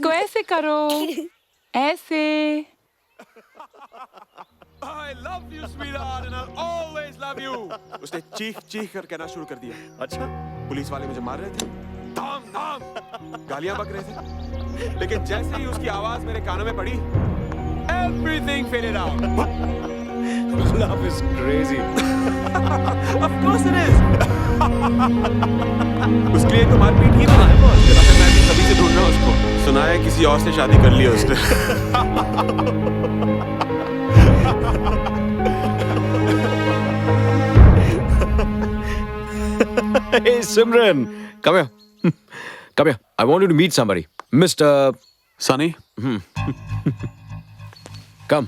इसको ऐसे करो, ऐसे। I love you, sweetheart, and I'll always love you. उसने चीख कर कहना शुरू कर दिया। अच्छा, पुलिस वाले मुझे मार रहे थे, धाम धाम गालियां बक रहे थे, लेकिन जैसे ही उसकी आवाज मेरे कानों में पड़ी, everything faded out. love is crazy. Of course it is. उसके लिए तो मारपीट ही बना है बॉस। अगर मैं भी कभी से ढूंढ रहा हूँ उसको। सुना है किसी और से शादी कर ली है उसने। Hey Simran, come here. Come here. I want you to meet somebody. Mr. Sunny? Come.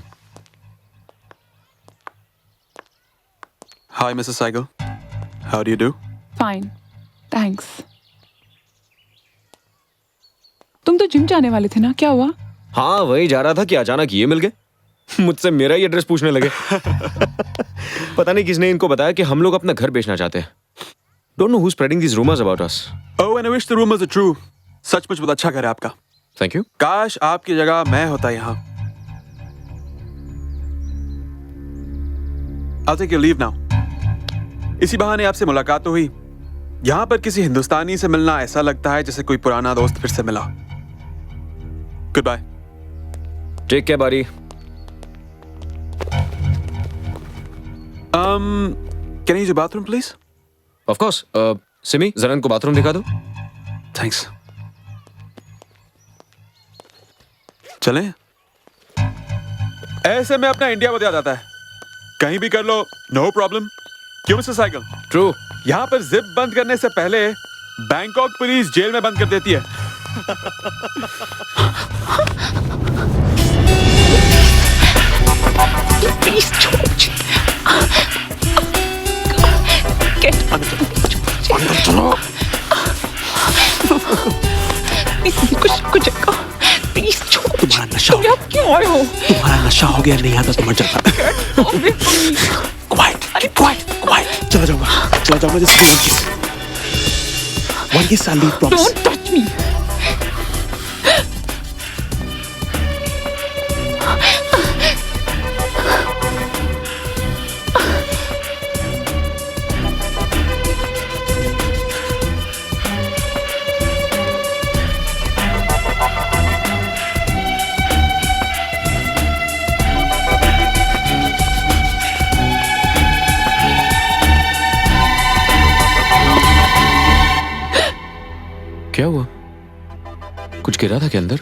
Hi, Mrs. Saigal. How do you do? Fine, thanks. तुम तो जिम जाने वाले थे ना, क्या हुआ? हाँ, वही जा रहा था कि अचानक ये मिल गए। मुझसे मेरा ही एड्रेस पूछने लगे। पता नहीं किसने इनको बताया कि हम लोग अपना घर बेचना चाहते हैं। Don't know who's spreading these rumors about us. Oh, and I wish the rumors are true. सचमुच बहुत अच्छा घर है आपका। Thank you. काश आपकी जगह मैं होता यहाँ। I'll take your leave now. इसी बहाने आपसे मुलाकात तो हुई। यहाँ पर किसी हिंदुस्तानी से मिलना ऐसा लगता है जैसे कोई पुराना दोस्त फिर से मिला। Goodbye. Take care, buddy. Can I use your bathroom, please? Of course. Simi, जरा इनको बाथरूम दिखा दो। Thanks. चलें? ऐसे में अपना इंडिया बहुत याद आता है। कहीं भी कर लो, no problem. क्यों मिस्टर साइकिल? True. यहाँ पर जिप बंद करने से पहले बैंकॉक पुलिस जेल में बंद कर देती है। Please don't. Get अंदर चलो। कुछ जगह प्लीज छोड़। तुम्हारा नशा तुम यहाँ क्यों आए हो? तुम्हारा नशा हो गया, नहीं आता तो मर जाता। Quite, quite, quite. चला जाऊंगा जैसे one kiss I'll leave, promise. Don't touch me. क्या हुआ? कुछ गिरा था क्या अंदर?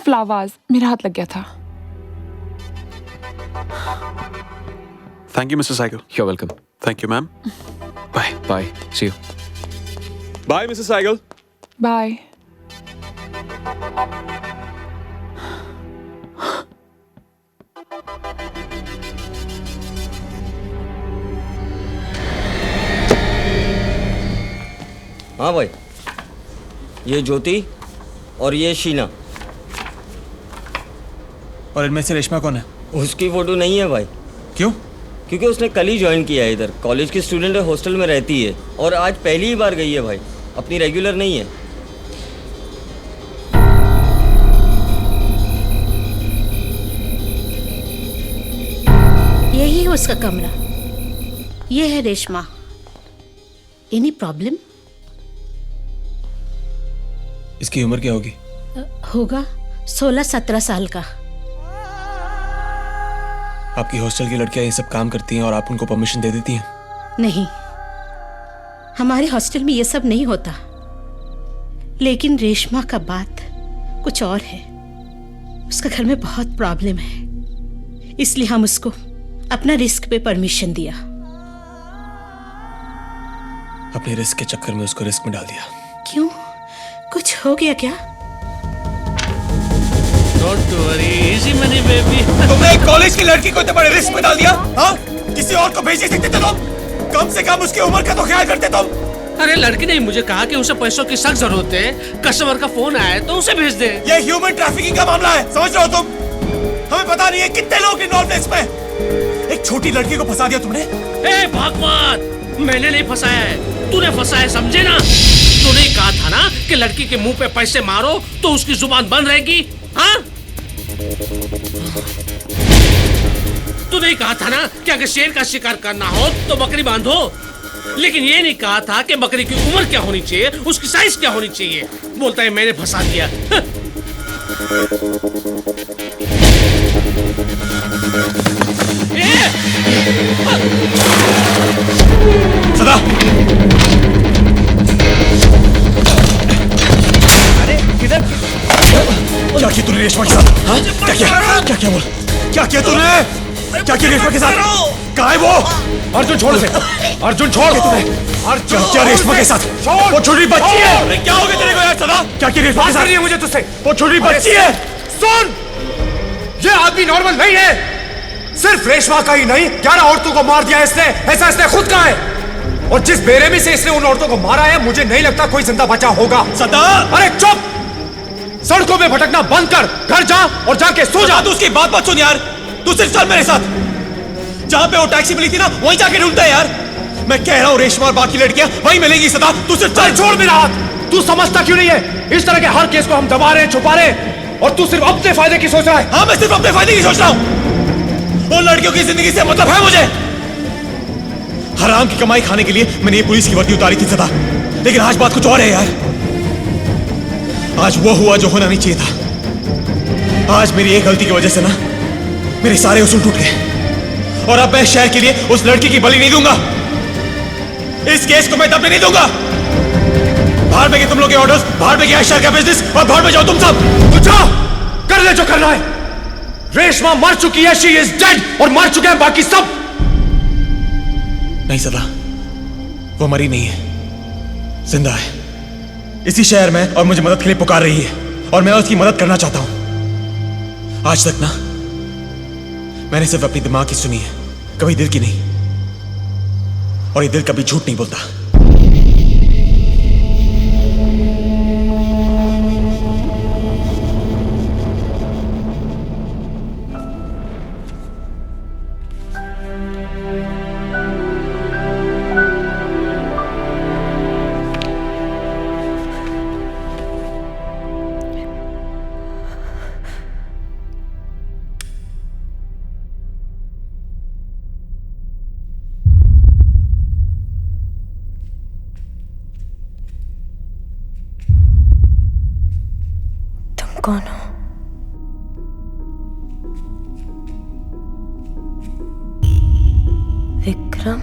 फ्लावर्स, मेरा हाथ लग गया था। Thank you, Mr. Saigal. You're welcome. Thank you, ma'am. Bye. Bye. See you. Bye, Mrs. Saigal. Bye. हाँ भाई, ये ज्योति और ये शीना। और इनमें से रेशमा कौन है? उसकी फोटो नहीं है भाई। क्यों? क्योंकि उसने कल ही ज्वाइन किया है इधर। कॉलेज की स्टूडेंट है, हॉस्टल में रहती है और आज पहली ही बार गई है भाई। अपनी रेगुलर नहीं है। यही है उसका कमरा। ये है रेशमा। Any problem? इसकी उम्र क्या होगी? होगा 16-17 साल का। आपकी हॉस्टल की लड़कियां ये सब काम करती हैं और आप उनको परमिशन दे देती हैं? नहीं, हमारे हॉस्टल में ये सब नहीं होता। लेकिन रेशमा का बात कुछ और है। उसका घर में बहुत प्रॉब्लम है, इसलिए हम उसको अपना रिस्क पे परमिशन दिया। अपने रिस्क के चक्कर में उसको रिस्क में डाल दिया। क्यों, कुछ हो गया क्या? Don't worry, easy money baby. तुमने एक कॉलेज की लड़की को इतने बड़े रिस्क में डाल दिया? हाँ? किसी और को भेज सकते थे तुम? कम से कम उसकी उम्र का तो ख्याल करते तुम। अरे लड़की ने मुझे कहा कि उसे पैसों की सख्त जरूरत है, कस्टमर का फोन आया है तो उसे भेज दे। ये ह्यूमन ट्रैफिकिंग का मामला है, समझ रहे हो तुम? हमें पता नहीं है कितने लोग इन्वॉल्व हैं इसमें। एक छोटी लड़की को फंसा दिया तुमने। ए भागवत, मैंने नहीं फंसाया है, तूने फंसाया है, समझे ना? तूने कहा था ना कि लड़की के मुंह पे पैसे मारो तो उसकी जुबान बंद रहेगी? हाँ? तूने कहा था ना कि अगर शेर का शिकार करना हो तो बकरी बांधो, लेकिन ये नहीं कहा था कि बकरी की उम्र क्या होनी चाहिए, उसकी साइज क्या होनी चाहिए। बोलता है मैंने फंसा दिया। सदा, अरे किधर? क्या किया तूने रेशमा के साथ? हाँ? क्या किया बोल? क्या किया तूने? क्या किया रेशमा के साथ? कहाँ है वो? अर्जुन छोड़ दे। अर्जुन छोड़ दे तूने। अर्जुन क्या रेशमा के साथ? वो छोटी बच्ची है। अरे क्या हो गया तेरे को यार सदा? क्या किया रेशमा के साथ? मुझे तुझसे। वो छोटी बच्ची है। सुन, ये आदमी नॉर्मल नहीं है। सिर्फ रेशमा का ही नहीं, 11 औरतों को मार दिया इसने। ऐसा इसने खुद कहा है। और जिस बेरहमी से इसने उन औरतों को मारा है, मुझे नहीं लगता कोई जिंदा बचा होगा। सदा, अरे चुप! सड़कों में भटकना बंद कर, घर जा और जाके सो जा। तू उसकी बात मत सुन यार। तू सिर्फ चल मेरे साथ। जहां पे वो टैक्सी मिली थी ना, वहीं जाके ढूंढता है यार। मैं कह रहा हूँ रेशमा और बाकी लड़कियां वहीं मिलेंगी सदा। तू सिर्फ चल। छोड़ मेरा हाथ। तू समझता क्यों नहीं है? इस तरह के हर केस को हम दबा रहे हैं, छुपा रहे हैं, और तू सिर्फ अपने फायदे की सोच रहा है। हाँ, मैं सिर्फ अपने फायदे की सोच रहा हूँ। उन लड़कियों की जिंदगी से मतलब है मुझे। हराम की कमाई खाने के लिए मैंने ये पुलिस की वर्दी उतारी थी सदा, लेकिन आज बात कुछ और है यार। आज वो हुआ जो होना नहीं चाहिए था। आज मेरी एक गलती की वजह से ना मेरे सारे उसूल टूट गए, और अब मैं शहर के लिए उस लड़की की बलि नहीं दूंगा। इस केस को मैं दबने नहीं दूंगा। बाहर में गए तुम लोग के ऑर्डर्स, बाहर में गया शहर का बिजनेस, और बाहर में जाओ तुम सब। तो जाओ, कर ले जो करना है। रेशमा मर चुकी है, शी इज डेड, और मर चुके हैं बाकी सब। नहीं सदा, वो मरी नहीं है, जिंदा है इसी शहर में, और मुझे मदद के लिए पुकार रही है, और मैं उसकी मदद करना चाहता हूं। आज तक ना मैंने सिर्फ अपनी दिमाग की सुनी है, कभी दिल की नहीं, और ये दिल कभी झूठ नहीं बोलता। कौन हो? विक्रम?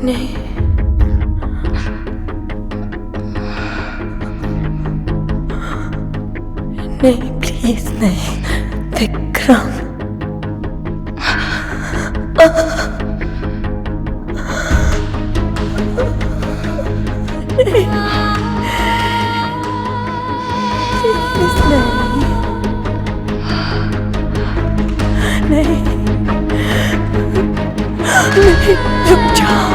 नहीं, नहीं, प्लीज नहीं, विक्रम। नहीं, रुक जाओ।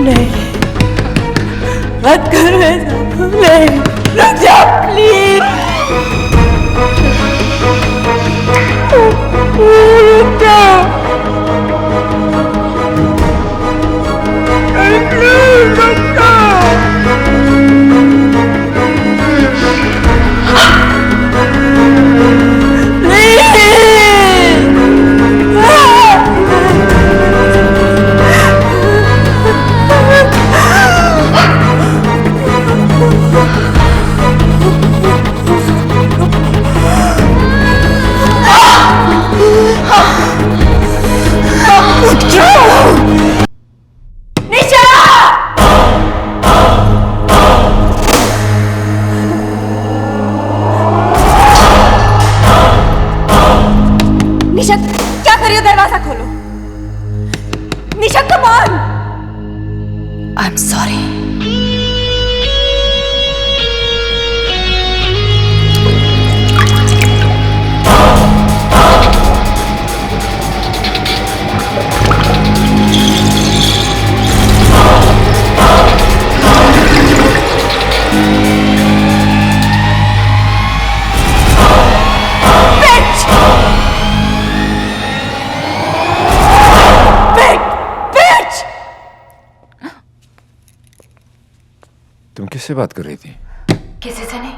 नहीं, मत करो ऐसा। नहीं, रुक जाओ प्लीज। रुक जाओ। तुम किससे बात कर रही थी? किसी से नहीं।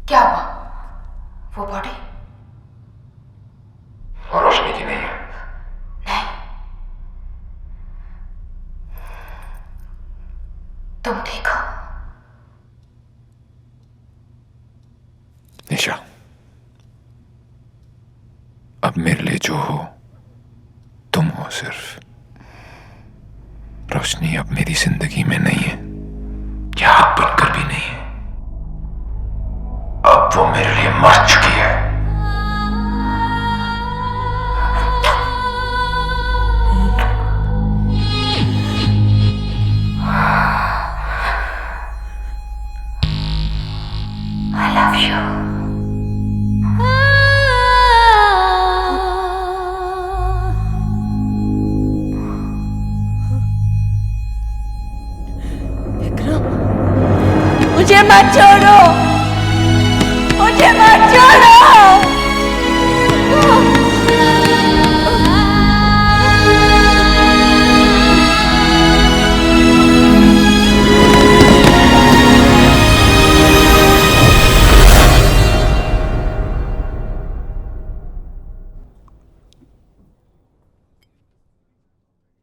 क्या हुआ? वो बॉडी और रोशनी की नहीं है? नहीं। तुम ठीक हो? निशा, अब मेरे लिए जो हो तुम हो सिर्फ। रोशनी अब मेरी जिंदगी में नहीं है, याद बनकर भी नहीं है। अब वो मेरे लिए मर चुकी है। I love you. मुझे मत छोड़ो, मुझे मत छोड़ो।